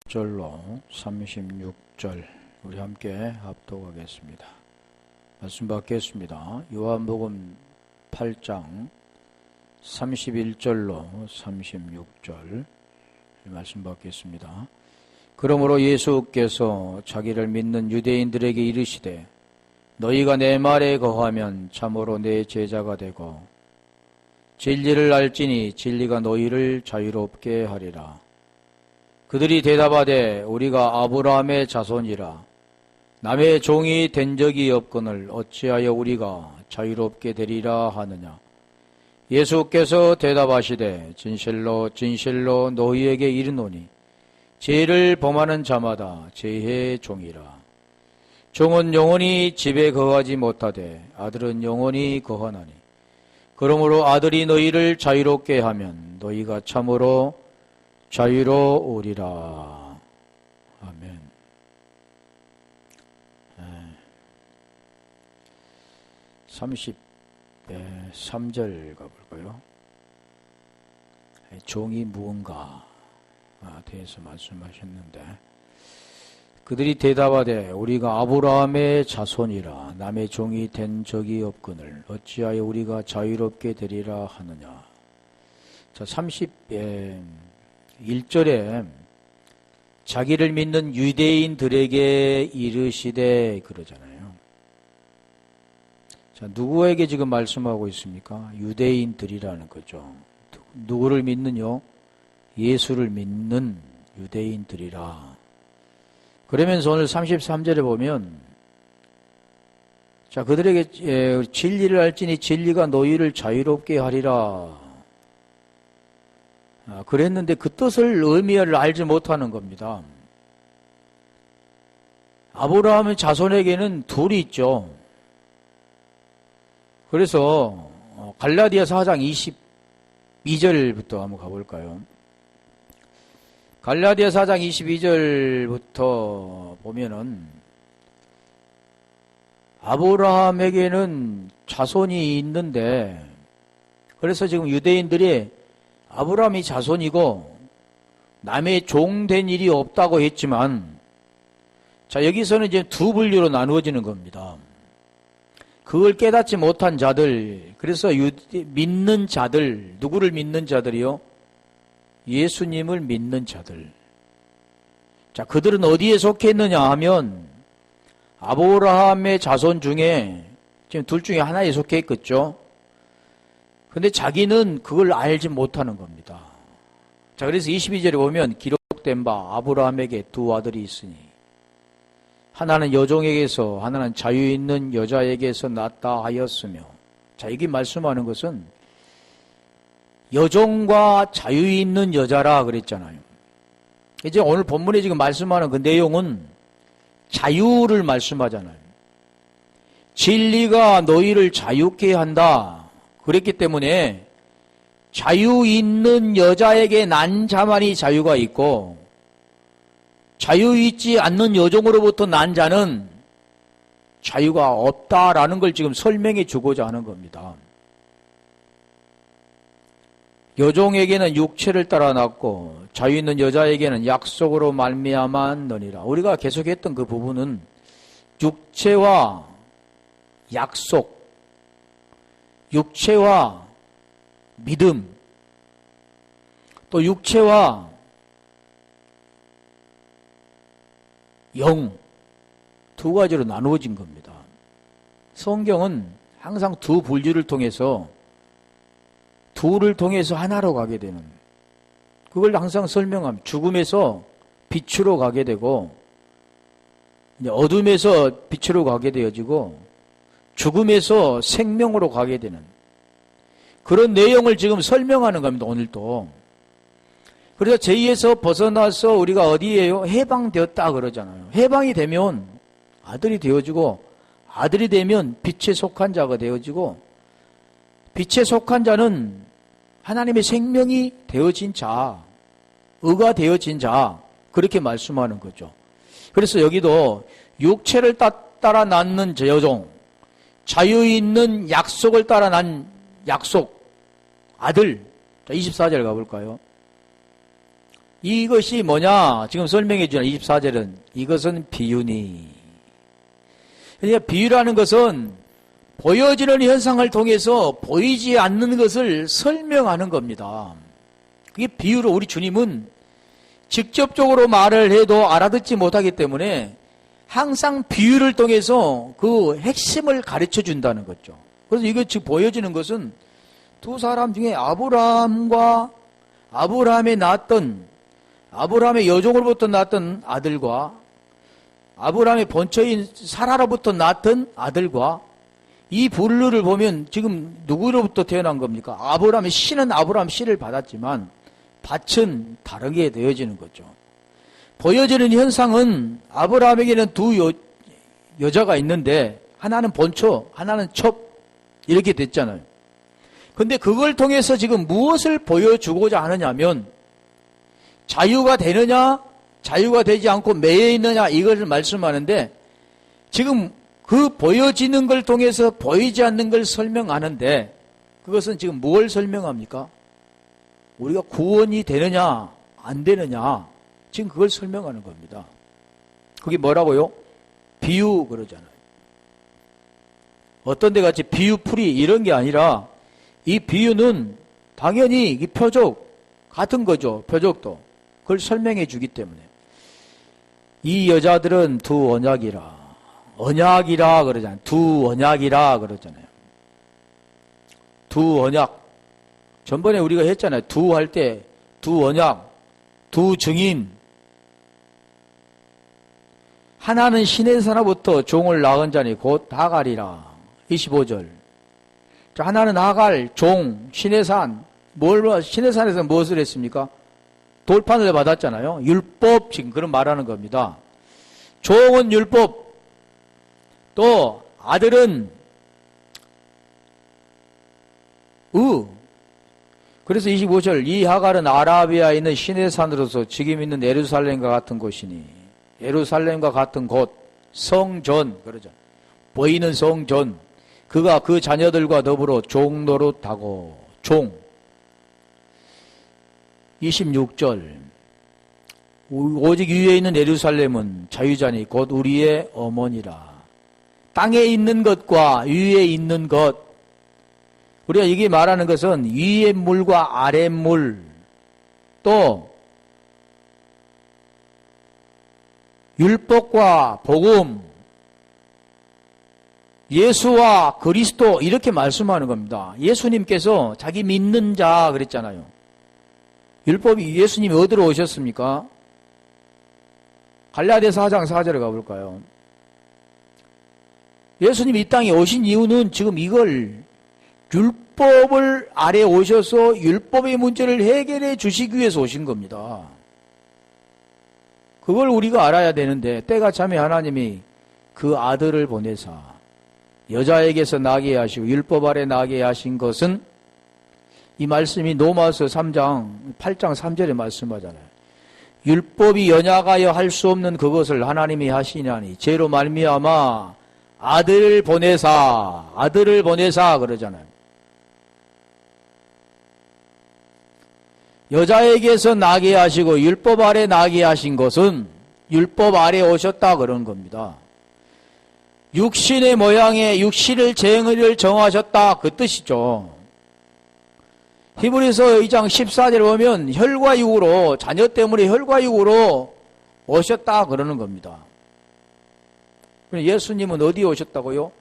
절로 36절 우리 함께 합독하겠습니다. 말씀 받겠습니다. 요한복음 8장 31절로 36절 말씀 받겠습니다. 그러므로 예수께서 자기를 믿는 유대인들에게 이르시되 너희가 내 말에 거하면 참으로 내 제자가 되고 진리를 알지니 진리가 너희를 자유롭게 하리라. 그들이 대답하되 우리가 아브라함의 자손이라 남의 종이 된 적이 없거늘 어찌하여 우리가 자유롭게 되리라 하느냐. 예수께서 대답하시되 진실로 진실로 너희에게 이르노니 죄를 범하는 자마다 죄의 종이라. 종은 영원히 집에 거하지 못하되 아들은 영원히 거하나니 그러므로 아들이 너희를 자유롭게 하면 너희가 참으로 자유로우리라. 아멘. 33절 가볼까요? 종이 무언가 대해서 말씀하셨는데 그들이 대답하되 우리가 아브라함의 자손이라 남의 종이 된 적이 없거늘 어찌하여 우리가 자유롭게 되리라 하느냐. 자, 31절에 자기를 믿는 유대인들에게 이르시되 그러잖아요. 자, 누구에게 지금 말씀하고 있습니까? 유대인들이라는 거죠. 누구를 믿는요? 예수를 믿는 유대인들이라. 그러면서 오늘 33절에 보면 자, 그들에게 진리를 알지니 진리가 너희를 자유롭게 하리라. 그랬는데 그 뜻을 의미를 알지 못하는 겁니다. 아브라함의 자손에게는 둘이 있죠. 그래서 갈라디아서 4장 22절부터 한번 가볼까요? 갈라디아서 4장 22절부터 보면은 아브라함에게는 자손이 있는데 그래서 지금 유대인들이 아브라함이 자손이고 남의 종 된 일이 없다고 했지만 자, 여기서는 이제 두 분류로 나누어지는 겁니다. 그걸 깨닫지 못한 자들, 그래서 믿는 자들, 누구를 믿는 자들이요? 예수님을 믿는 자들. 자, 그들은 어디에 속했느냐 하면 아브라함의 자손 중에 지금 둘 중에 하나에 속해 있겠죠. 근데 자기는 그걸 알지 못하는 겁니다. 자, 그래서 22절에 보면 기록된 바 아브라함에게 두 아들이 있으니 하나는 여종에게서 하나는 자유 있는 여자에게서 낳았다 하였으며 자, 여기 말씀하는 것은 여종과 자유 있는 여자라 그랬잖아요. 이제 오늘 본문에 지금 말씀하는 그 내용은 자유를 말씀하잖아요. 진리가 너희를 자유케 한다. 그랬기 때문에 자유 있는 여자에게 난 자만이 자유가 있고 자유 있지 않는 여종으로부터 난 자는 자유가 없다라는 걸 지금 설명해 주고자 하는 겁니다. 여종에게는 육체를 따라 낳고 자유 있는 여자에게는 약속으로 말미암았느니라. 우리가 계속했던 그 부분은 육체와 약속, 육체와 믿음, 또 육체와 영, 두 가지로 나누어진 겁니다. 성경은 항상 두 분류를 통해서 둘을 통해서 하나로 가게 되는 그걸 항상 설명합니다. 죽음에서 빛으로 가게 되고 어둠에서 빛으로 가게 되어지고 죽음에서 생명으로 가게 되는 그런 내용을 지금 설명하는 겁니다. 오늘도. 그래서 죄에서 벗어나서 우리가 어디에요? 해방되었다 그러잖아요. 해방이 되면 아들이 되어지고 아들이 되면 빛에 속한 자가 되어지고 빛에 속한 자는 하나님의 생명이 되어진 자, 의가 되어진 자 그렇게 말씀하는 거죠. 그래서 여기도 육체를 따라 낳는 여종, 자유 있는 약속을 따라 난 약속, 아들. 자, 24절 가볼까요? 이것이 뭐냐? 지금 설명해 주는 24절은 이것은 비유니. 그러니까 비유라는 것은 보여지는 현상을 통해서 보이지 않는 것을 설명하는 겁니다. 그게 비유로 우리 주님은 직접적으로 말을 해도 알아듣지 못하기 때문에 항상 비유를 통해서 그 핵심을 가르쳐 준다는 거죠. 그래서 이거 지금 보여지는 것은 두 사람 중에 아브라함의 여종으로부터 낳았던 아들과 아브라함의 본처인 사라로부터 낳았던 아들과 이 분류를 보면 지금 누구로부터 태어난 겁니까? 씨는 아브라함 씨를 받았지만 밭은 다르게 되어지는 거죠. 보여지는 현상은 아브라함에게는 두 여자가 있는데 하나는 본처, 하나는 첩 이렇게 됐잖아요. 근데 그걸 통해서 지금 무엇을 보여주고자 하느냐면 자유가 되느냐, 자유가 되지 않고 매여 있느냐 이것을 말씀하는데 지금 그 보여지는 걸 통해서 보이지 않는 걸 설명하는데 그것은 지금 뭘 설명합니까? 우리가 구원이 되느냐, 안 되느냐 지금 그걸 설명하는 겁니다. 그게 뭐라고요? 비유 그러잖아요. 어떤 데 같이 비유풀이 이런 게 아니라 이 비유는 당연히 이 표적 같은 거죠. 표적도. 그걸 설명해 주기 때문에. 이 여자들은 두 언약이라. 언약이라 그러잖아요. 두 언약이라 그러잖아요. 두 언약. 전번에 우리가 했잖아요. 두 할 때 두 언약, 두 증인. 하나는 시내산으로부터 종을 낳은 자니 곧 하갈이라. 25절. 하나는 하갈, 종, 시내산. 시내산에서 무엇을 했습니까? 돌판을 받았잖아요. 율법, 지금 그런 말하는 겁니다. 종은 율법, 또 아들은 그래서 25절, 이 하갈은 아라비아에 있는 시내산으로서 지금 있는 예루살렘과 같은 곳이니, 예루살렘과 같은 곳, 성전, 그러죠. 보이는 성전, 그가 그 자녀들과 더불어 종 노릇하고, 종. 26절, 오직 위에 있는 예루살렘은 자유자니 곧 우리의 어머니라. 땅에 있는 것과 위에 있는 것, 우리가 이게 말하는 것은 위의 물과 아래 물, 또 율법과 복음, 예수와 그리스도 이렇게 말씀하는 겁니다. 예수님께서 자기 믿는 자 그랬잖아요. 율법이 예수님이 어디로 오셨습니까? 갈라디아서 4장 4절에 가볼까요? 예수님이 이 땅에 오신 이유는 지금 이걸 율법을 아래 오셔서 율법의 문제를 해결해 주시기 위해서 오신 겁니다. 그걸 우리가 알아야 되는데 때가 참에 하나님이 그 아들을 보내사 여자에게서 나게 하시고 율법 아래 나게 하신 것은 이 말씀이 로마서 3장 8장 3절에 말씀하잖아요. 율법이 연약하여 할 수 없는 그것을 하나님이 하시냐니 죄로 말미암아 아들을 보내사 그러잖아요. 여자에게서 나게 하시고 율법 아래 나게 하신 것은 율법 아래 오셨다 그런 겁니다. 육신의 모양에 육신을 정의를 정하셨다 그 뜻이죠. 히브리서 2장 14절에 보면 혈과 육으로 자녀 때문에 혈과 육으로 오셨다 그러는 겁니다. 예수님은 어디에 오셨다고요?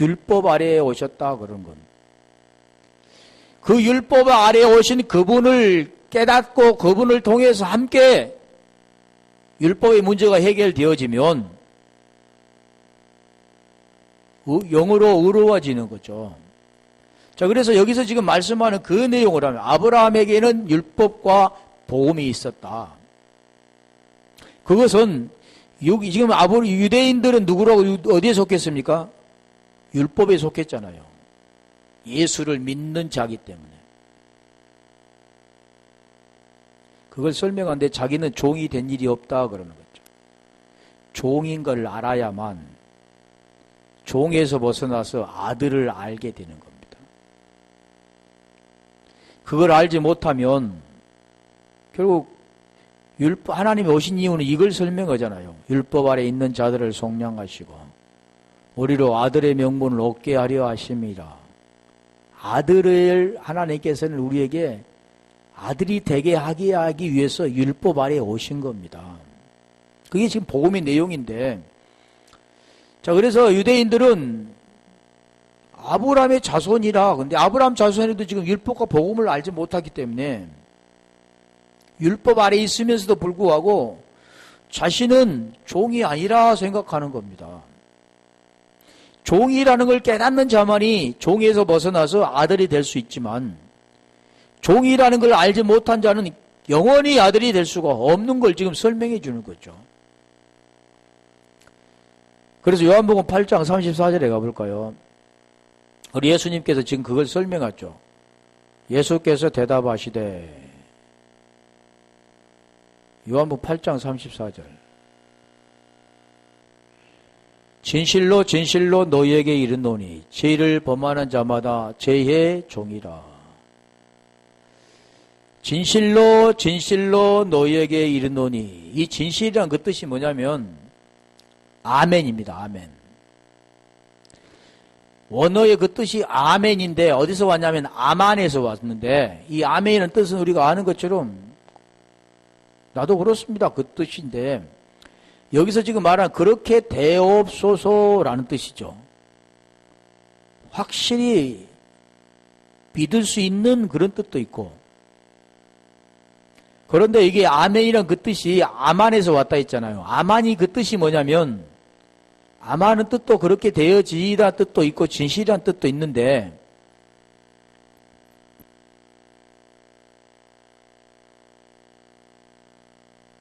율법 아래에 오셨다 그런 겁니다. 그 율법 아래에 오신 그분을 깨닫고 그분을 통해서 함께 율법의 문제가 해결되어지면 영으로 의로워지는 거죠. 자, 그래서 여기서 지금 말씀하는 그 내용을 하면 아브라함에게는 율법과 복음이 있었다. 그것은 지금 유대인들은 누구라고 어디에 속했습니까? 율법에 속했잖아요. 예수를 믿는 자기 때문에. 그걸 설명하는데 자기는 종이 된 일이 없다 그러는 거죠. 종인 걸 알아야만 종에서 벗어나서 아들을 알게 되는 겁니다. 그걸 알지 못하면 결국 하나님이 오신 이유는 이걸 설명하잖아요. 율법 아래 있는 자들을 속량하시고 우리로 아들의 명분을 얻게 하려 하십니다. 아들을 하나님께서는 우리에게 아들이 되게 하기 위해서 율법 아래에 오신 겁니다. 그게 지금 복음의 내용인데, 자, 그래서 유대인들은 아브라함의 자손이라, 근데 아브라함 자손에도 지금 율법과 복음을 알지 못하기 때문에 율법 아래에 있으면서도 불구하고 자신은 종이 아니라 생각하는 겁니다. 종이라는 걸 깨닫는 자만이 종에서 벗어나서 아들이 될 수 있지만, 종이라는 걸 알지 못한 자는 영원히 아들이 될 수가 없는 걸 지금 설명해 주는 거죠. 그래서 요한복음 8장 34절에 가볼까요? 우리 예수님께서 지금 그걸 설명하죠. 예수께서 대답하시되, 요한복음 8장 34절. 진실로 진실로 너희에게 이르노니 죄를 범하는 자마다 죄의 종이라. 진실로 진실로 너희에게 이르노니, 이 진실이란 그 뜻이 뭐냐면 아멘입니다. 아멘. 원어의 그 뜻이 아멘인데 어디서 왔냐면 아만에서 왔는데, 이 아멘이라는 뜻은 우리가 아는 것처럼 나도 그렇습니다. 그 뜻인데 여기서 지금 말한 그렇게 되옵소서라는 뜻이죠. 확실히 믿을 수 있는 그런 뜻도 있고, 그런데 이게 아멘이란 그 뜻이 아만에서 왔다 했잖아요. 아만이 그 뜻이 뭐냐면, 아만은 뜻도 그렇게 되어지다 뜻도 있고 진실이란 뜻도 있는데,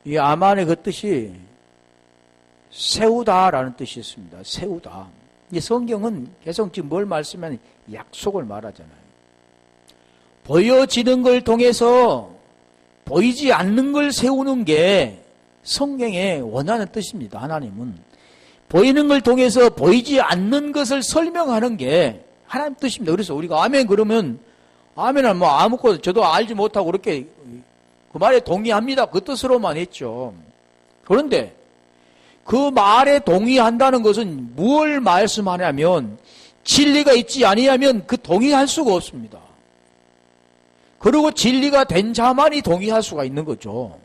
이 아만의 그 뜻이 세우다라는 뜻이 있습니다. 세우다. 이 성경은 계속 지금 뭘 말씀하면 약속을 말하잖아요. 보여지는 걸 통해서 보이지 않는 걸 세우는 게 성경의 원하는 뜻입니다. 하나님은 보이는 걸 통해서 보이지 않는 것을 설명하는 게 하나님 뜻입니다. 그래서 우리가 아멘 그러면, 아멘은 뭐 아무것도 저도 알지 못하고 그렇게 그 말에 동의합니다. 그 뜻으로만 했죠. 그런데 그 말에 동의한다는 것은 무엇을 말씀하냐면, 진리가 있지 아니하면 그 동의할 수가 없습니다. 그리고 진리가 된 자만이 동의할 수가 있는 거죠.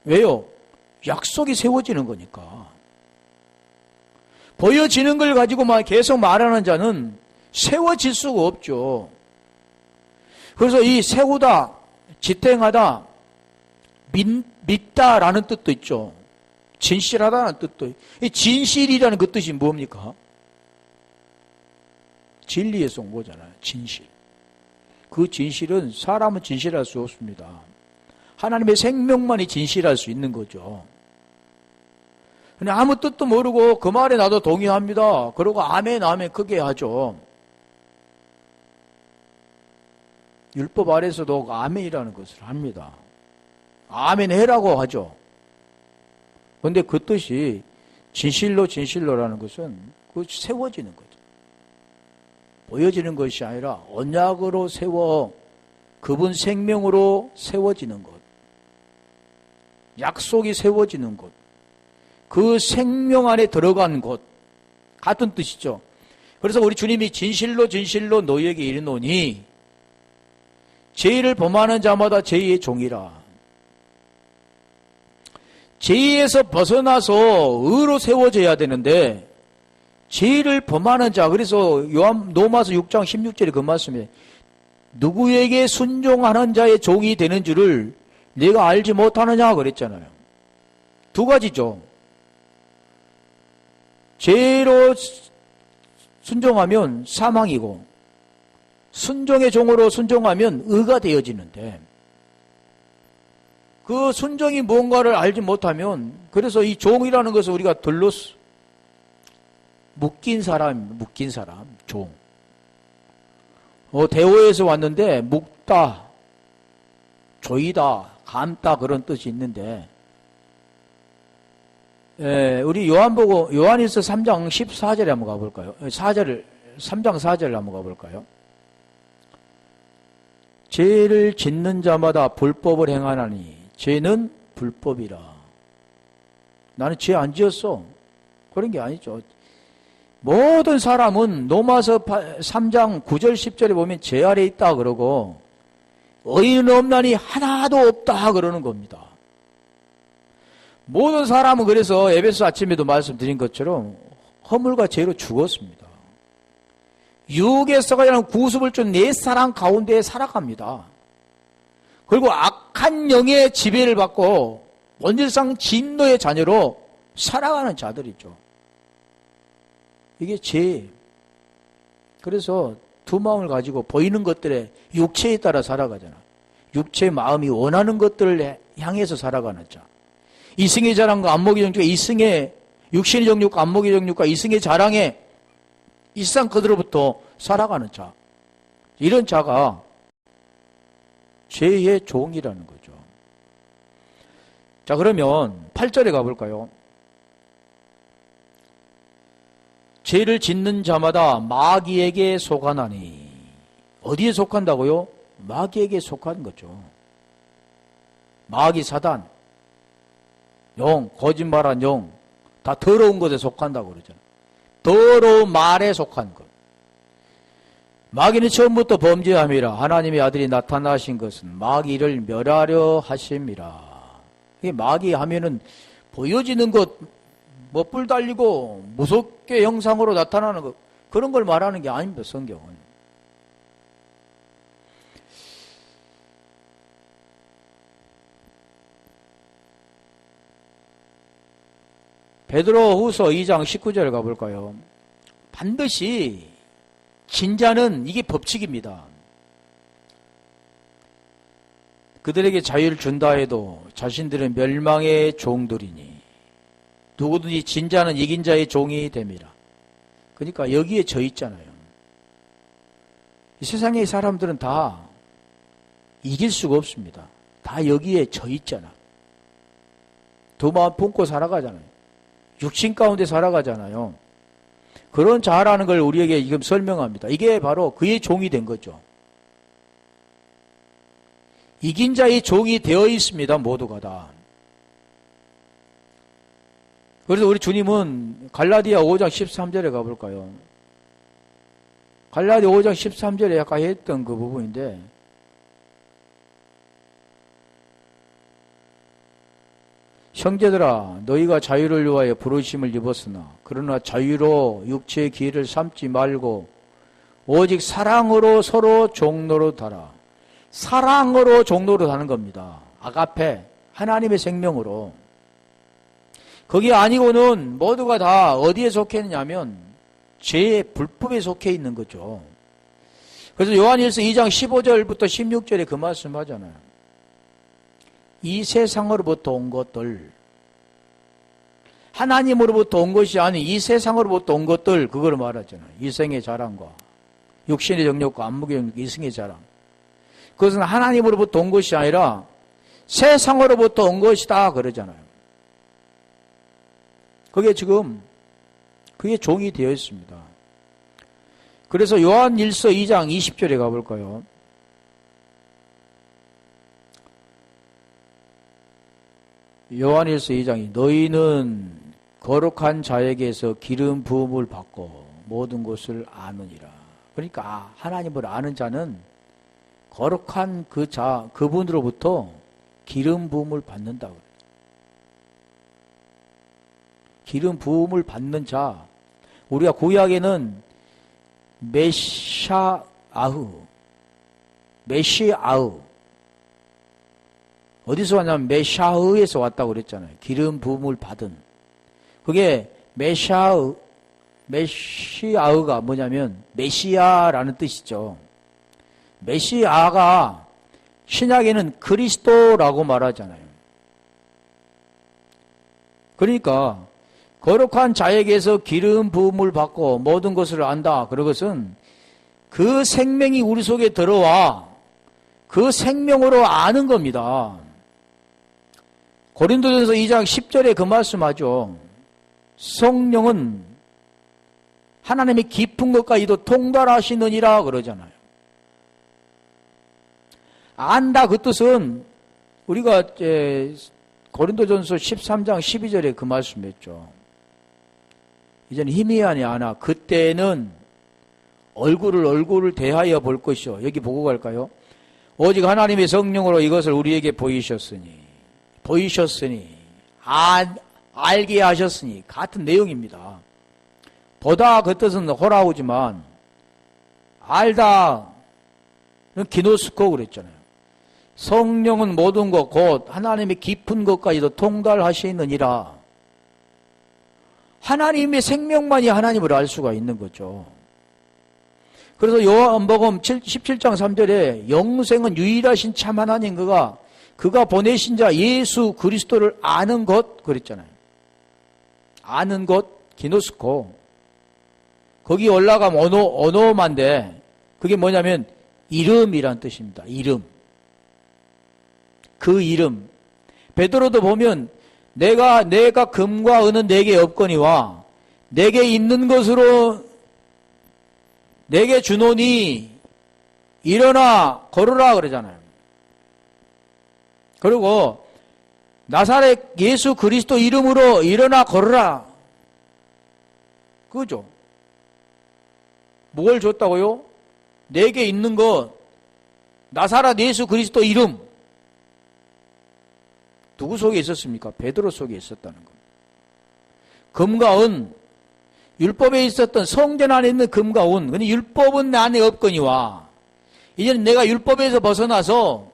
왜요? 약속이 세워지는 거니까. 보여지는 걸 가지고만 계속 말하는 자는 세워질 수가 없죠. 그래서 이 세우다, 지탱하다, 믿다라는 뜻도 있죠. 진실하다는 뜻도 있고. 이 진실이라는 그 뜻이 뭡니까? 진리에서 온 거잖아요. 진실. 그 진실은 사람은 진실할 수 없습니다. 하나님의 생명만이 진실할 수 있는 거죠. 그냥 아무 뜻도 모르고 그 말에 나도 동의합니다. 그러고 아멘 아멘 크게 하죠. 율법 아래서도 아멘이라는 것을 합니다. 아멘 해라고 하죠. 그런데 그 뜻이 진실로 진실로라는 것은 그 세워지는 거죠. 보여지는 것이 아니라 언약으로 세워 그분 생명으로 세워지는 것. 약속이 세워지는 것. 그 생명 안에 들어간 것. 같은 뜻이죠. 그래서 우리 주님이 진실로 진실로 너희에게 이르노니 죄를 범하는 자마다 죄의 종이라. 죄에서 벗어나서 의로 세워져야 되는데 죄를 범하는 자, 그래서 로마서 6장 16절에 그 말씀에 누구에게 순종하는 자의 종이 되는 줄을 내가 알지 못하느냐 그랬잖아요. 두 가지죠. 죄로 순종하면 사망이고 순종의 종으로 순종하면 의가 되어지는데, 그 순종이 뭔가를 알지 못하면, 그래서 이 종이라는 것을 우리가 묶인 사람, 종. 대오에서 왔는데 묶다, 조이다, 감다 그런 뜻이 있는데, 우리 요한일서 3장 14절에 한번 가볼까요? 3장 4절에 한번 가볼까요? 죄를 짓는 자마다 불법을 행하나니 죄는 불법이라. 나는 죄 안 지었어. 그런 게 아니죠. 모든 사람은 로마서 3장 9절 10절에 보면 죄 아래 있다 그러고 의인 없나니 하나도 없다 그러는 겁니다. 모든 사람은 그래서 에베소 아침에도 말씀드린 것처럼 허물과 죄로 죽었습니다. 육에서가 아니라 구습을 준 내 사랑 가운데 살아갑니다. 그리고 악한 영의 지배를 받고 원질상 진노의 자녀로 살아가는 자들이죠. 이게 죄. 그래서 두 마음을 가지고 보이는 것들에 육체에 따라 살아가잖아. 육체의 마음이 원하는 것들을 향해서 살아가는 자. 이승의 자랑과 안목의 정욕과 이승의 육신의 정욕과 안목의 정욕과 이승의 자랑에 이 세상 그대로부터 살아가는 자. 이런 자가 죄의 종이라는 거죠. 자, 그러면 8절에 가볼까요? 죄를 짓는 자마다 마귀에게 속하나니. 어디에 속한다고요? 마귀에게 속한 거죠. 마귀 사단, 영, 거짓말한 영, 다 더러운 것에 속한다고 그러잖아요. 더러운 말에 속한 것. 마귀는 처음부터 범죄함이라. 하나님의 아들이 나타나신 것은 마귀를 멸하려 하심이라. 이게 마귀 하면은 보여지는 것, 뭐 뿔 달리고 무섭게 형상으로 나타나는 것, 그런 걸 말하는 게 아닙니다, 성경은. 베드로후서 2장 19절 가볼까요? 반드시 진자는 이게 법칙입니다. 그들에게 자유를 준다 해도 자신들은 멸망의 종들이니 누구든지 진자는 이긴 자의 종이 됨이라. 그러니까 여기에 져 있잖아요. 이 세상의 사람들은 다 이길 수가 없습니다. 다 여기에 져 있잖아. 두 마음 품고 살아가잖아요. 육신 가운데 살아가잖아요. 그런 자라는 걸 우리에게 지금 설명합니다. 이게 바로 그의 종이 된 거죠. 이긴 자의 종이 되어 있습니다. 모두가 다. 그래서 우리 주님은 갈라디아 5장 13절에 가볼까요? 갈라디아 5장 13절에 아까 했던 그 부분인데 형제들아 너희가 자유를 위하여 부르심을 입었으나 그러나 자유로 육체의 기회를 삼지 말고 오직 사랑으로 서로 종로로 달아. 사랑으로 종로로 다는 겁니다. 아가페, 하나님의 생명으로. 거기 아니고는 모두가 다 어디에 속해 있느냐면 죄의 불법에 속해 있는 거죠. 그래서 요한일서 2장 15절부터 16절에 그 말씀 하잖아요. 이 세상으로부터 온 것들, 하나님으로부터 온 것이 아닌 이 세상으로부터 온 것들, 그걸 말하잖아요. 이생의 자랑과 육신의 정욕과 안목의 정욕, 이승의 자랑. 그것은 하나님으로부터 온 것이 아니라 세상으로부터 온 것이다 그러잖아요. 그게 지금 그게 종이 되어 있습니다. 그래서 요한일서 2장 20절에 가볼까요? 요한일서 2장이 너희는 거룩한 자에게서 기름 부음을 받고 모든 것을 아느니라. 그러니까 하나님을 아는 자는 거룩한 그 자, 그분으로부터 기름 부음을 받는다고. 기름 부음을 받는 자. 우리가 구약에는 메시아흐, 어디서 왔냐면 메샤흐에서 왔다고 그랬잖아요. 기름 부음을 받은. 그게 메시아흐가 뭐냐면 메시아라는 뜻이죠. 메시아가 신약에는 그리스도라고 말하잖아요. 그러니까 거룩한 자에게서 기름 부음을 받고 모든 것을 안다. 그것은 그 생명이 우리 속에 들어와 그 생명으로 아는 겁니다. 고린도전서 2장 10절에 그 말씀하죠. 성령은 하나님의 깊은 것까지도 통달하시느니라 그러잖아요. 안다 그 뜻은 우리가 이제 고린도전서 13장 12절에 그 말씀했죠. 이제는 힘이 아니야. 그때는 얼굴을 대하여 볼 것이요. 여기 보고 갈까요? 오직 하나님의 성령으로 이것을 우리에게 보이셨으니 알게 하셨으니 같은 내용입니다. 보다 그 뜻은 호라우지만 알다는 기노스코 그랬잖아요. 성령은 모든 것 곧 하나님의 깊은 것까지도 통달하시느니라. 하나님의 생명만이 하나님을 알 수가 있는 거죠. 그래서 요한복음 17장 3절에 영생은 유일하신 참 하나님 그가 보내신 자 예수 그리스도를 아는 것 그랬잖아요. 아는 것 기노스코. 거기 올라가면 언어만데 그게 뭐냐면 이름이란 뜻입니다. 이름. 그 이름. 베드로도 보면 내가 금과 은은 내게 없거니와 내게 있는 것으로 내게 주노니 일어나 걸으라 그러잖아요. 그리고 나사렛 예수 그리스도 이름으로 일어나 걸으라. 그죠? 뭘 줬다고요? 내게 있는 것 나사렛 예수 그리스도 이름. 누구 속에 있었습니까? 베드로 속에 있었다는 겁니다. 금과 은, 율법에 있었던 성전 안에 있는 금과 은, 근데 율법은 내 안에 없거니와 이제는 내가 율법에서 벗어나서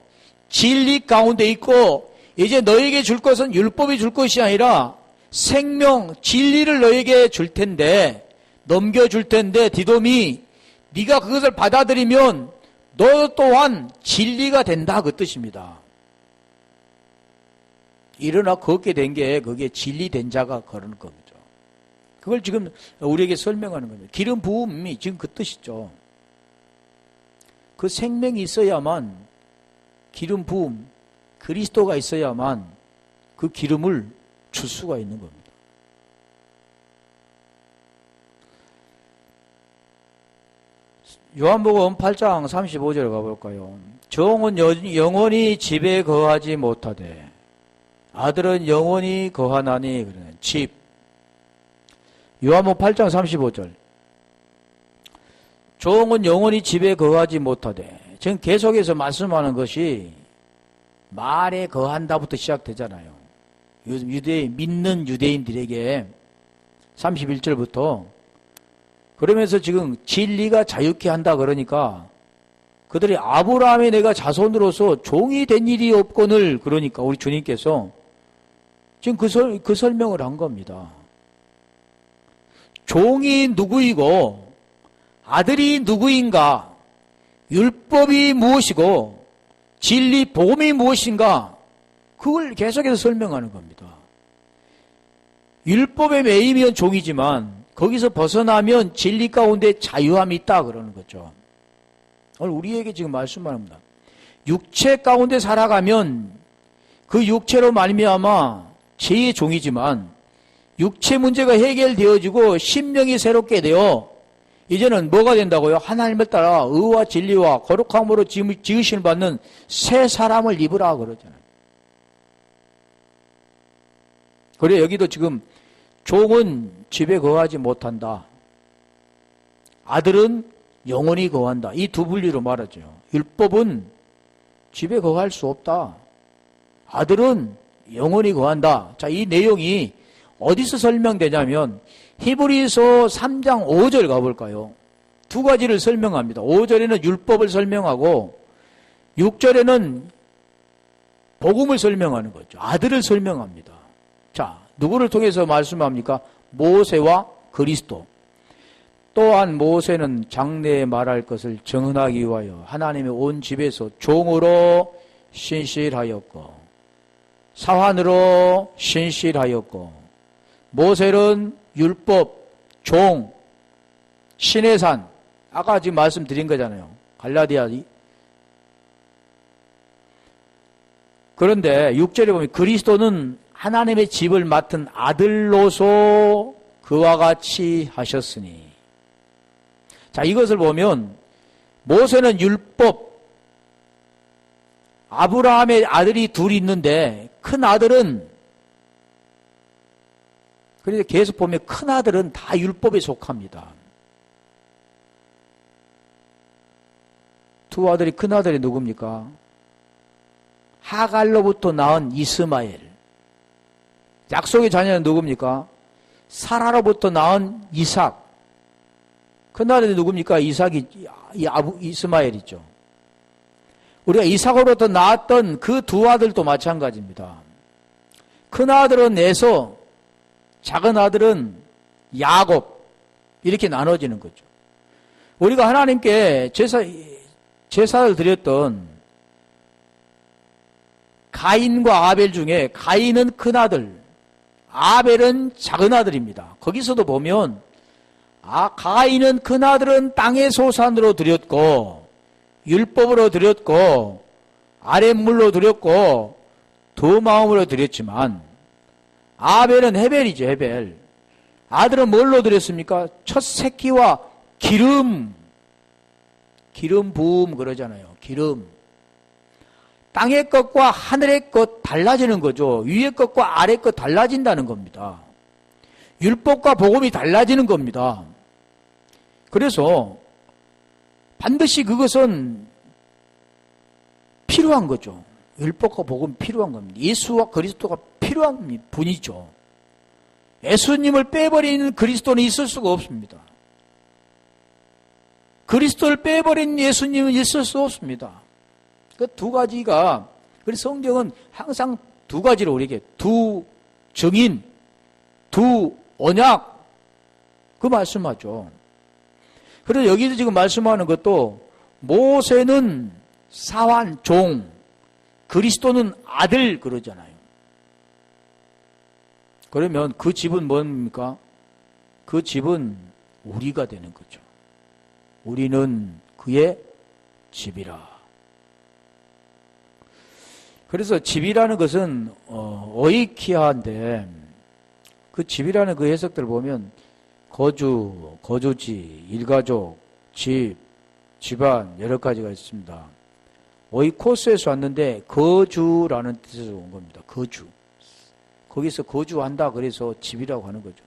진리 가운데 있고 이제 너에게 줄 것은 율법이 줄 것이 아니라 생명, 진리를 너에게 줄 텐데 넘겨줄 텐데 디돔이 네가 그것을 받아들이면 너 또한 진리가 된다 그 뜻입니다. 일어나 걷게 된 게 그게 진리된 자가 그런 겁니다. 그걸 지금 우리에게 설명하는 겁니다. 기름 부음이 지금 그 뜻이죠. 그 생명이 있어야만 기름 부음, 그리스도가 있어야만 그 기름을 줄 수가 있는 겁니다. 요한복음 8장 35절에 가볼까요? 종은 영원히 집에 거하지 못하되 아들은 영원히 거하나니 그러는 집. 요한복음 8장 35절. 종은 영원히 집에 거하지 못하되. 지금 계속해서 말씀하는 것이 말에 거한다부터 시작되잖아요. 믿는 유대인들에게 31절부터 그러면서 지금 진리가 자유케 한다 그러니까 그들이 아브라함의 내가 자손으로서 종이 된 일이 없거늘 그러니까 우리 주님께서 지금 그 설명을 한 겁니다. 종이 누구이고 아들이 누구인가, 율법이 무엇이고 진리 복음이 무엇인가, 그걸 계속해서 설명하는 겁니다. 율법에 매이면 종이지만 거기서 벗어나면 진리 가운데 자유함이 있다 그러는 거죠. 오늘 우리에게 지금 말씀합니다. 육체 가운데 살아가면 그 육체로 말미암아 죄의 종이지만 육체 문제가 해결되어지고 심령이 새롭게 되어 이제는 뭐가 된다고요? 하나님을 따라 의와 진리와 거룩함으로 지으심을 받는 새 사람을 입으라 그러잖아요. 그래 여기도 지금 종은 집에 거하지 못한다. 아들은 영원히 거한다. 이 두 분리로 말하죠. 율법은 집에 거할 수 없다. 아들은 영원히 거한다. 자, 이 내용이 어디서 설명되냐면 히브리서 3장 5절 가볼까요? 두 가지를 설명합니다. 5절에는 율법을 설명하고 6절에는 복음을 설명하는 거죠. 아들을 설명합니다. 자, 누구를 통해서 말씀합니까? 모세와 그리스도. 또한 모세는 장래에 말할 것을 정언하기 위하여 하나님의 온 집에서 종으로 신실하였고 사환으로 신실하였고 모세는 율법, 종, 신의 산 아까 지금 말씀드린 거잖아요. 갈라디아. 그런데 6절에 보면 그리스도는 하나님의 집을 맡은 아들로서 그와 같이 하셨으니. 자, 이것을 보면 모세는 율법, 아브라함의 아들이 둘이 있는데 큰 아들은 그래서 계속 보면 큰 아들은 다 율법에 속합니다. 두 아들이 큰 아들이 누굽니까? 하갈로부터 낳은 이스마엘. 약속의 자녀는 누굽니까? 사라로부터 낳은 이삭. 큰 아들이 누굽니까? 이스마엘이죠. 우리가 이삭으로부터 낳았던 그 두 아들도 마찬가지입니다. 큰 아들은 에서, 작은 아들은 야곱. 이렇게 나눠지는 거죠. 우리가 하나님께 제사를 드렸던 가인과 아벨 중에 가인은 큰 아들, 아벨은 작은 아들입니다. 거기서도 보면 가인은 큰 아들은 땅의 소산으로 드렸고 율법으로 드렸고 아랫물로 드렸고 두 마음으로 드렸지만 아벨은 헤벨이죠. 헤벨. 아들은 뭘로 드렸습니까? 첫 새끼와 기름 부음 그러잖아요. 기름. 땅의 것과 하늘의 것 달라지는 거죠. 위의 것과 아래 것 달라진다는 겁니다. 율법과 복음이 달라지는 겁니다. 그래서 반드시 그것은 필요한 거죠. 율법과 복음이 필요한 겁니다. 예수와 그리스도가 필요한 분이죠. 예수님을 빼버리는 그리스도는 있을 수가 없습니다. 그리스도를 빼버린 예수님은 있을 수 없습니다. 그 두 가지가, 그래서 성경은 항상 두 가지로 우리에게 두 증인, 두 언약, 그 말씀하죠. 그래서 여기서 지금 말씀하는 것도 모세는 사환, 종, 그리스도는 아들 그러잖아요. 그러면 그 집은 뭡니까? 그 집은 우리가 되는 거죠. 우리는 그의 집이라. 그래서 집이라는 것은 어이키아인데 그 집이라는 그 해석들을 보면 거주, 거주지, 일가족, 집, 집안 여러 가지가 있습니다. 오이코스에서 왔는데 거주라는 뜻에서 온 겁니다. 거주. 거기서 거주한다 그래서 집이라고 하는 거죠.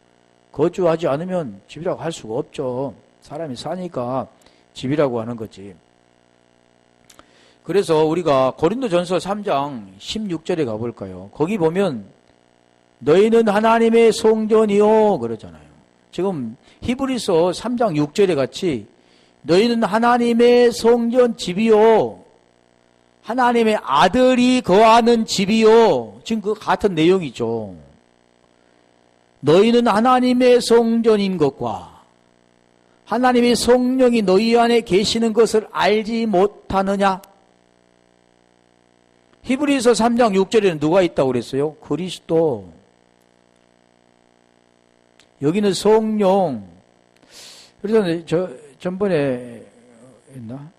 거주하지 않으면 집이라고 할 수가 없죠. 사람이 사니까 집이라고 하는 거지. 그래서 우리가 고린도전서 3장 16절에 가볼까요? 거기 보면 너희는 하나님의 성전이요 그러잖아요. 지금 히브리서 3장 6절에 같이 너희는 하나님의 성전 집이요 하나님의 아들이 거하는 집이요. 지금 그 같은 내용이죠. 너희는 하나님의 성전인 것과 하나님의 성령이 너희 안에 계시는 것을 알지 못하느냐? 히브리서 3장 6절에는 누가 있다고 그랬어요? 그리스도. 여기는 성령. 그래서 전번에 했나?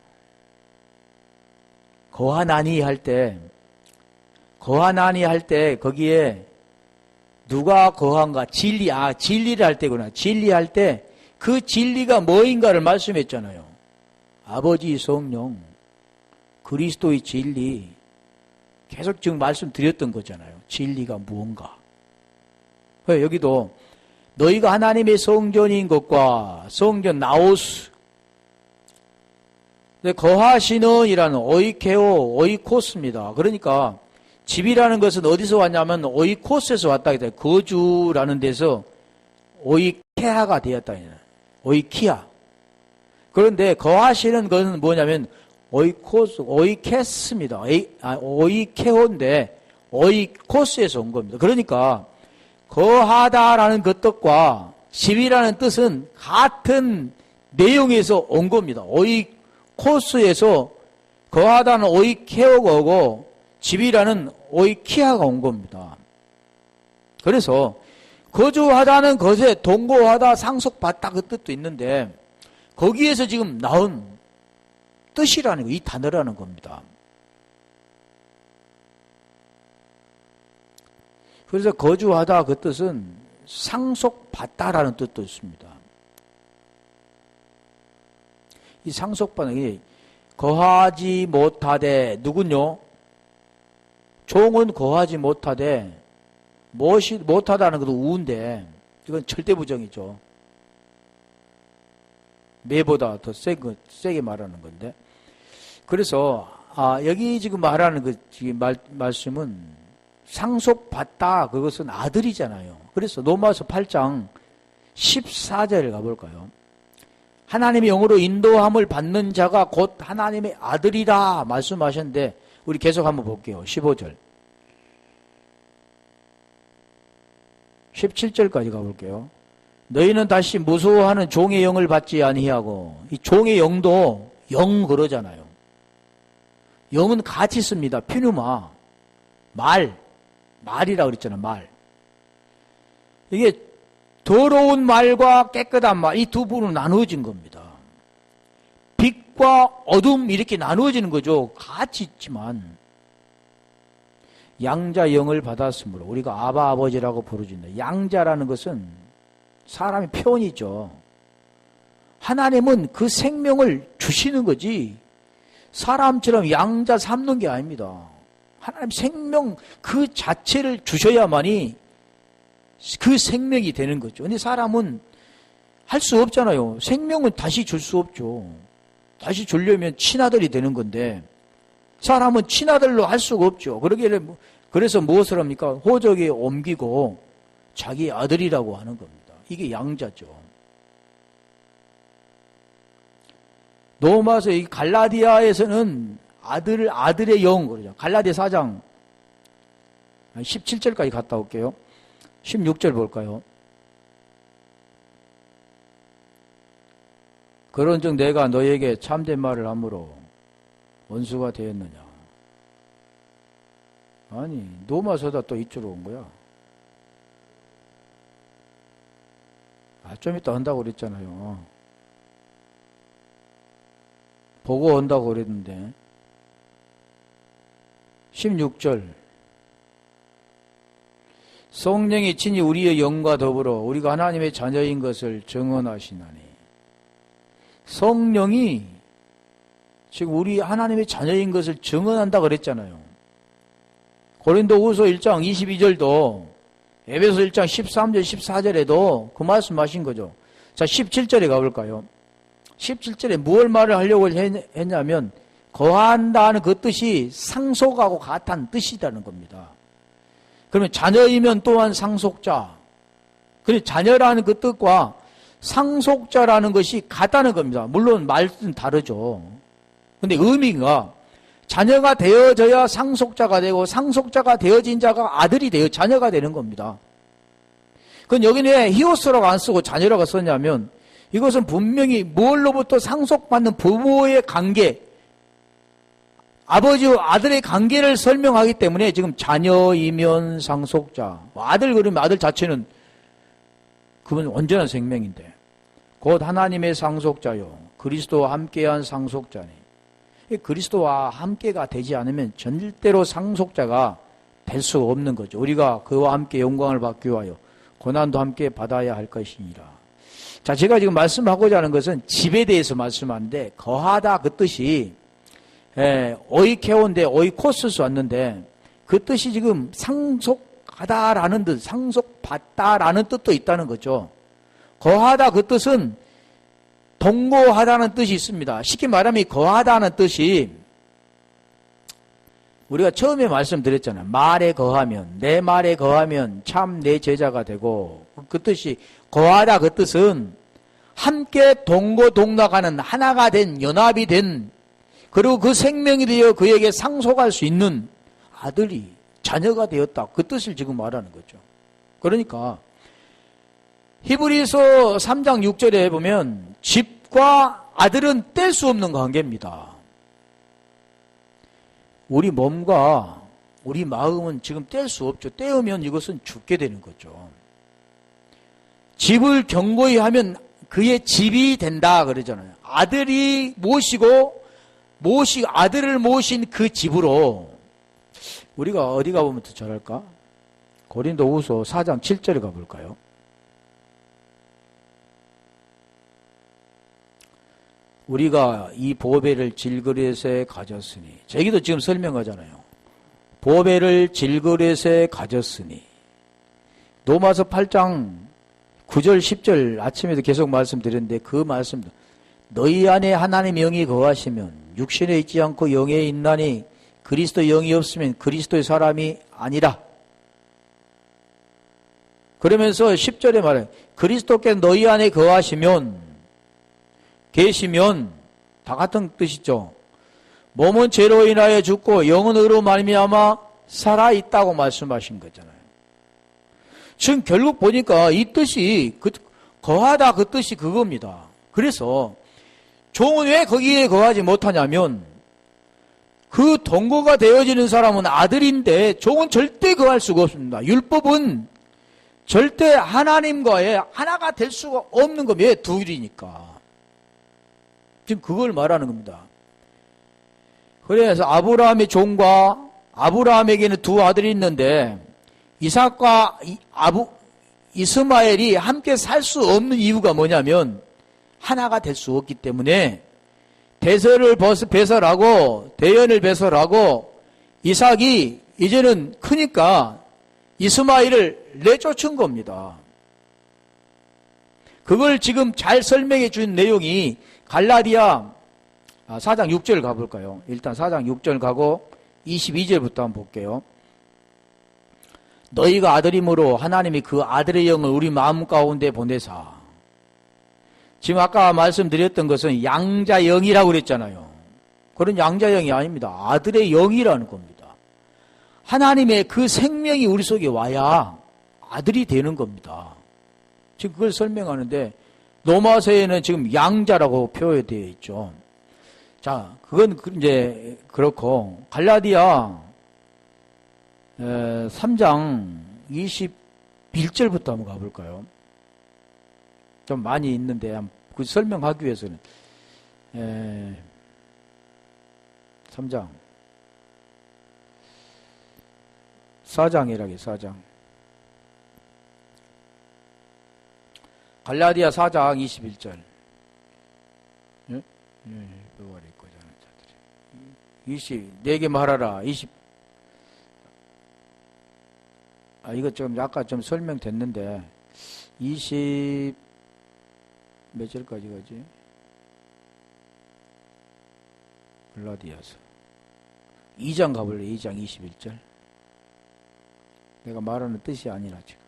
거하나니 할 때 거기에 누가 거한가? 진리를 할 때구나. 진리할 때 그 진리가 뭐인가를 말씀했잖아요. 아버지 성령, 그리스도의 진리. 계속 지금 말씀드렸던 거잖아요. 진리가 무언가. 여기도 너희가 하나님의 성전인 것과 성전 나오스 거하시는 이라는 오이케오, 오이코스입니다. 그러니까 집이라는 것은 어디서 왔냐면 오이코스에서 왔다 했다. 거주라는 데서 오이케아가 되었다. 오이키아. 그런데 거하시는 것은 뭐냐면 오이코스, 오이케스입니다. 오이케오인데 오이코스에서 온 겁니다. 그러니까 거하다라는 그 뜻과 집이라는 뜻은 같은 내용에서 온 겁니다. 오이코스에서 거하다는 오이케오가 오고 집이라는 오이키아가 온 겁니다. 그래서 거주하다는 것에 동거하다, 상속받다 그 뜻도 있는데 거기에서 지금 나온 뜻이라는 거, 이 단어라는 겁니다. 그래서 거주하다 그 뜻은 상속받다라는 뜻도 있습니다. 이 상속받는 게 거하지 못하되 누군요? 종은 거하지 못하되 못하다는 것도 우인데 이건 절대 부정이죠. 매보다 더 세게 말하는 건데. 그래서 여기 지금 말하는 그 말씀은 상속받다, 그것은 아들이잖아요. 그래서 로마서 8장 14절에 가볼까요? 하나님의 영으로 인도함을 받는 자가 곧 하나님의 아들이라 말씀하셨는데, 우리 계속 한번 볼게요. 15절. 17절까지 가볼게요. 너희는 다시 무서워하는 종의 영을 받지 아니하고, 이 종의 영도 영 그러잖아요. 영은 같이 씁니다. 피누마, 말이라고 그랬잖아요. 말. 이게 더러운 말과 깨끗한 말, 이 두 부분으로 나누어진 겁니다. 빛과 어둠 이렇게 나누어지는 거죠. 같이 있지만 양자 영을 받았으므로 우리가 아바 아버지라고 부르진다. 양자라는 것은 사람의 표현이죠. 하나님은 그 생명을 주시는 거지 사람처럼 양자 삼는 게 아닙니다. 하나님 생명 그 자체를 주셔야만이 그 생명이 되는 거죠. 근데 사람은 할 수 없잖아요. 생명은 다시 줄 수 없죠. 다시 주려면 친아들이 되는 건데 사람은 친아들로 할 수가 없죠. 그래서 무엇을 합니까? 호적에 옮기고 자기 아들이라고 하는 겁니다. 이게 양자죠. 로마서 이 갈라디아에서는 아들의 영 그러죠. 갈라디아 4장 17절까지 갔다 올게요. 16절 볼까요? 그런즉 내가 너에게 참된 말을 함으로 원수가 되었느냐? 아니, 로마서다 또 이쪽으로 온 거야. 좀 이따 한다고 그랬잖아요. 보고 온다고 그랬는데 16절 성령이 친히 우리의 영과 더불어 우리가 하나님의 자녀인 것을 증언하시나니 성령이 지금 우리 하나님의 자녀인 것을 증언한다 그랬잖아요. 고린도후서 1장 22절도 에베소 1장 13절 14절에도 그 말씀하신 거죠. 자 17절에 가볼까요? 17절에 무엇 말을 하려고 했냐면 거한다는 그 뜻이 상속하고 같은 뜻이라는 겁니다. 그러면 자녀이면 또한 상속자. 그런데 자녀라는 그 뜻과 상속자라는 것이 같다는 겁니다. 물론 말은 다르죠. 근데 의미가 자녀가 되어져야 상속자가 되고 상속자가 되어진 자가 아들이 되어 자녀가 되는 겁니다. 그건 여기는 왜 히오스라고 안 쓰고 자녀라고 썼냐면 이것은 분명히 무엇로부터 상속받는 부모의 관계, 아버지와 아들의 관계를 설명하기 때문에 지금 자녀이면 상속자. 아들 그러면 아들 자체는 그건 온전한 생명인데 곧 하나님의 상속자요 그리스도와 함께한 상속자니 그리스도와 함께가 되지 않으면 절대로 상속자가 될 수 없는 거죠. 우리가 그와 함께 영광을 받기 위하여 고난도 함께 받아야 할 것이니라. 자, 제가 지금 말씀하고자 하는 것은 집에 대해서 말씀하는데 거하다 그 뜻이 오이케온데 오이코스스 왔는데 그 뜻이 지금 상속하다라는 뜻, 상속받다라는 뜻도 있다는 거죠. 거하다 그 뜻은 동거하다는 뜻이 있습니다. 쉽게 말하면 거하다는 뜻이 우리가 처음에 말씀드렸잖아요. 말에 거하면, 내 말에 거하면 참 내 제자가 되고 그 뜻이 거하다 그 뜻은 함께 동거동락하는 하나가 된 연합이 된 그리고 그 생명이 되어 그에게 상속할 수 있는 아들이 자녀가 되었다. 그 뜻을 지금 말하는 거죠. 그러니까 히브리서 3장 6절에 보면 집과 아들은 뗄 수 없는 관계입니다. 우리 몸과 우리 마음은 지금 뗄 수 없죠. 떼으면 이것은 죽게 되는 거죠. 집을 견고히 하면 그의 집이 된다 그러잖아요. 아들이 아들을 모신 그 집으로 우리가 어디 가보면 더 잘할까? 고린도후서 4장 7절에 가볼까요? 우리가 이 보배를 질그릇에 가졌으니, 저기도 지금 설명하잖아요. 보배를 질그릇에 가졌으니. 로마서 8장 9절 10절 아침에도 계속 말씀드렸는데 그 말씀도 너희 안에 하나님의 영이 거하시면 육신에 있지 않고 영에 있나니 그리스도 영이 없으면 그리스도의 사람이 아니라. 그러면서 10절에 말해 그리스도께서 너희 안에 거하시면 계시면 다 같은 뜻이죠. 몸은 죄로 인하여 죽고 영은 의로 말미암아 살아있다고 말씀하신 거잖아요. 지금 결국 보니까 이 뜻이 거하다 그 뜻이 그겁니다. 그래서 종은 왜 거기에 거하지 못하냐면 그 동거가 되어지는 사람은 아들인데 종은 절대 거할 수가 없습니다. 율법은 절대 하나님과의 하나가 될 수가 없는 겁니다. 왜? 둘이니까. 지금 그걸 말하는 겁니다. 그래서 아브라함의 종과 아브라함에게는 두 아들이 있는데 이삭과 이스마엘이 함께 살 수 없는 이유가 뭐냐면 하나가 될 수 없기 때문에 대설을 배설하고 대연을 배설하고 이삭이 이제는 크니까 이스마엘을 내쫓은 겁니다. 그걸 지금 잘 설명해 준 내용이 갈라디아 4장 6절 가볼까요? 일단 4장 6절 가고 22절부터 한번 볼게요. 너희가 아들이므로 하나님이 그 아들의 영을 우리 마음 가운데 보내사. 지금 아까 말씀드렸던 것은 양자 영이라고 그랬잖아요. 그런 양자 영이 아닙니다. 아들의 영이라는 겁니다. 하나님의 그 생명이 우리 속에 와야 아들이 되는 겁니다. 지금 그걸 설명하는데 로마서에는 지금 양자라고 표현되어 있죠. 자, 그건 이제 그렇고 갈라디아 3장 21절부터 한번 가볼까요? 좀 많이 있는데 그 설명하기 위해서는 3장 4장이라게 4장 갈라디아 4장 21절 내게 말하라. 이거 좀 아까 좀 설명됐는데 몇 절까지 가지? 갈라디아서 2장 가볼래? 2장 21절. 내가 말하는 뜻이 아니라 지금.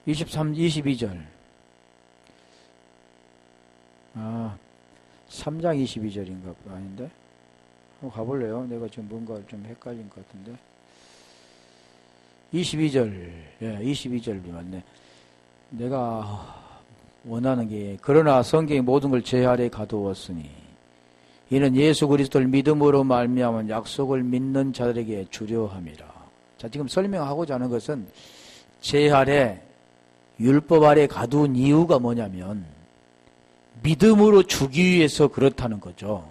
이 22절. 3장 22절인가 보다. 아닌데? 한번 가볼래요? 내가 지금 뭔가 좀 헷갈린 것 같은데. 22절. 예, 22절이 맞네. 내가 원하는 게, 그러나 성경이 모든 걸 제 아래 가두었으니, 이는 예수 그리스도를 믿음으로 말미암은 약속을 믿는 자들에게 주려 함이라. 자, 지금 설명하고자 하는 것은 제 아래, 율법 아래 가두은 이유가 뭐냐면, 믿음으로 주기 위해서 그렇다는 거죠.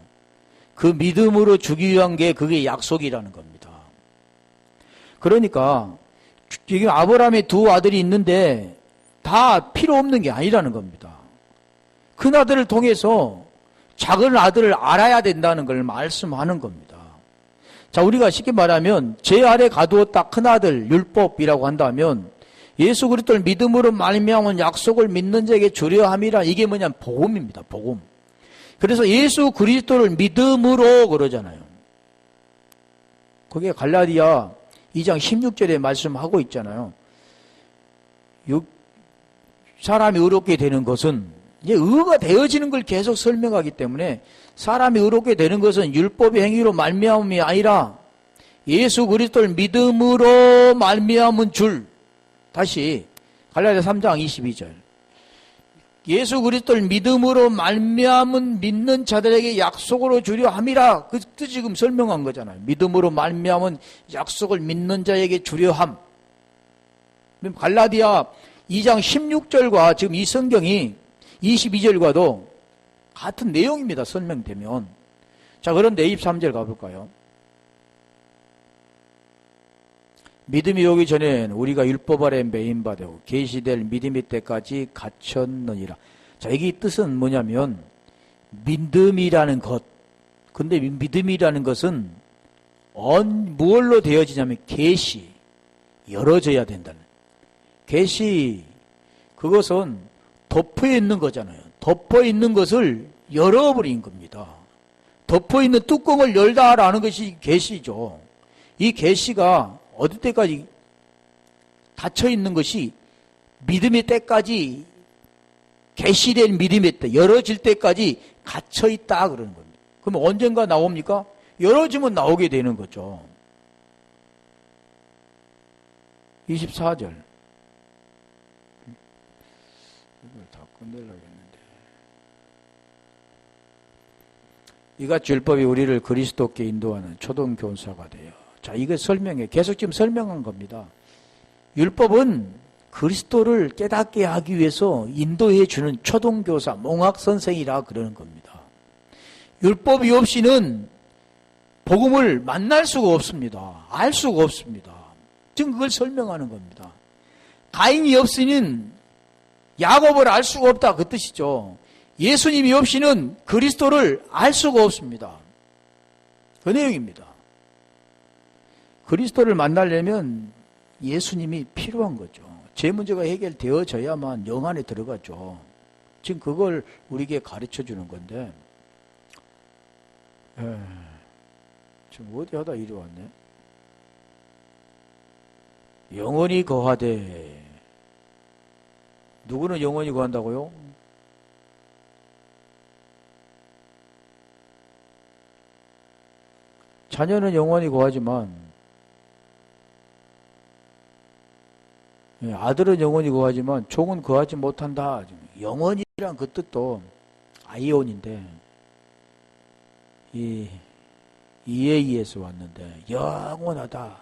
그 믿음으로 주기 위한 게 그게 약속이라는 겁니다. 그러니까 지금 아브라함의 두 아들이 있는데 다 필요 없는 게 아니라는 겁니다. 큰 아들을 통해서 작은 아들을 알아야 된다는 걸 말씀하는 겁니다. 자, 우리가 쉽게 말하면 제 아래 가두었다 큰 아들 율법이라고 한다면 예수 그리스도를 믿음으로 말미암은 약속을 믿는 자에게 주려 함이라. 이게 뭐냐면 복음입니다. 복음. 그래서 예수 그리스도를 믿음으로 그러잖아요. 그게 갈라디아 2장 16절에 말씀하고 있잖아요. 사람이 의롭게 되는 것은 이제 의가 되어지는 걸 계속 설명하기 때문에 사람이 의롭게 되는 것은 율법의 행위로 말미암음이 아니라 예수 그리스도를 믿음으로 말미암은 줄. 다시 갈라디아 3장 22절. 예수 그리스도를 믿음으로 말미암은 믿는 자들에게 약속으로 주려 함이라. 그 뜻 지금 설명한 거잖아요. 믿음으로 말미암은 약속을 믿는 자에게 주려 함. 갈라디아 2장 16절과 지금 이 성경이 22절과도 같은 내용입니다. 설명되면. 자, 그런데 23절 가볼까요? 믿음이 오기 전엔 우리가 율법 아래 매인받고 계시될 믿음의 때까지 갇혔느니라. 자, 여기 뜻은 뭐냐면 믿음이라는 것. 근데 믿음이라는 것은 무얼로 되어지냐면 계시, 열어져야 된다는. 계시, 그것은 덮여 있는 거잖아요. 덮여 있는 것을 열어버린 겁니다. 덮여 있는 뚜껑을 열다라는 것이 계시죠. 이 계시가 어디 때까지 닫혀 있는 것이 믿음의 때까지, 계시된 믿음의 때, 열어질 때까지 갇혀 있다 그러는 겁니다. 그럼 언젠가 나옵니까? 열어지면 나오게 되는 거죠. 24절. 이걸 다 끝내려고 했는데. 이같이 율법이 우리를 그리스도께 인도하는 초등교사가 돼요. 자, 이거 설명해. 계속 지금 설명한 겁니다. 율법은 그리스도를 깨닫게 하기 위해서 인도해 주는 초등교사, 몽학선생이라 그러는 겁니다. 율법이 없이는 복음을 만날 수가 없습니다. 알 수가 없습니다. 지금 그걸 설명하는 겁니다. 가인이 없이는 야곱을 알 수가 없다 그 뜻이죠. 예수님이 없이는 그리스도를 알 수가 없습니다. 그 내용입니다. 그리스도를 만나려면 예수님이 필요한 거죠. 제 문제가 해결되어져야만 영 안에 들어가죠. 지금 그걸 우리에게 가르쳐 주는 건데, 지금 어디 하다 이리 왔네. 영원히 거하되. 누구는 영원히 거한다고요? 자녀는 영원히 거하지만, 아들은 영원히 거하지만 종은 거하지 못한다. 영원이란 그 뜻도 아이온인데 이 EA에서 왔는데 영원하다.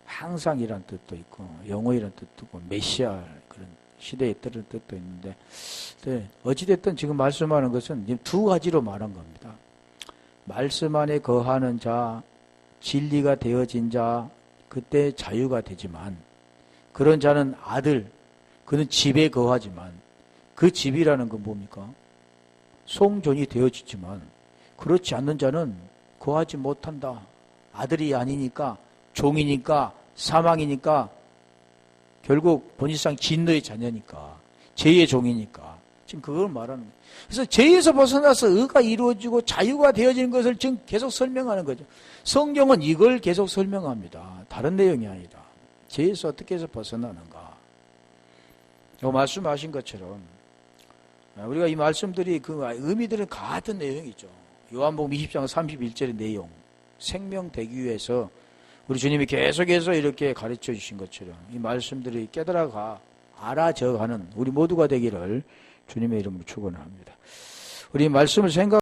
항상이란 뜻도 있고 영원이란 뜻도 있고 메시아 그런 시대에 따른 뜻도 있는데 어찌됐든 지금 말씀하는 것은 두 가지로 말한 겁니다. 말씀 안에 거하는 자, 진리가 되어진 자, 그때 자유가 되지만 그런 자는 아들, 그는 집에 거하지만 그 집이라는 건 뭡니까? 송존이 되어지지만 그렇지 않는 자는 거하지 못한다. 아들이 아니니까 종이니까 사망이니까 결국 본질상 진노의 자녀니까 죄의 종이니까 지금 그걸 말하는 거예요. 그래서 죄에서 벗어나서 의가 이루어지고 자유가 되어지는 것을 지금 계속 설명하는 거죠. 성경은 이걸 계속 설명합니다. 다른 내용이 아니라 죄에서 어떻게 해서 벗어나는가. 말씀하신 것처럼 우리가 이 말씀들이 그 의미들은 같은 내용이죠. 요한복음 20장 31절의 내용, 생명 되기 위해서 우리 주님이 계속해서 이렇게 가르쳐 주신 것처럼 이 말씀들이 깨달아가 알아져가는 우리 모두가 되기를 주님의 이름으로 축원합니다. 우리 말씀을 생각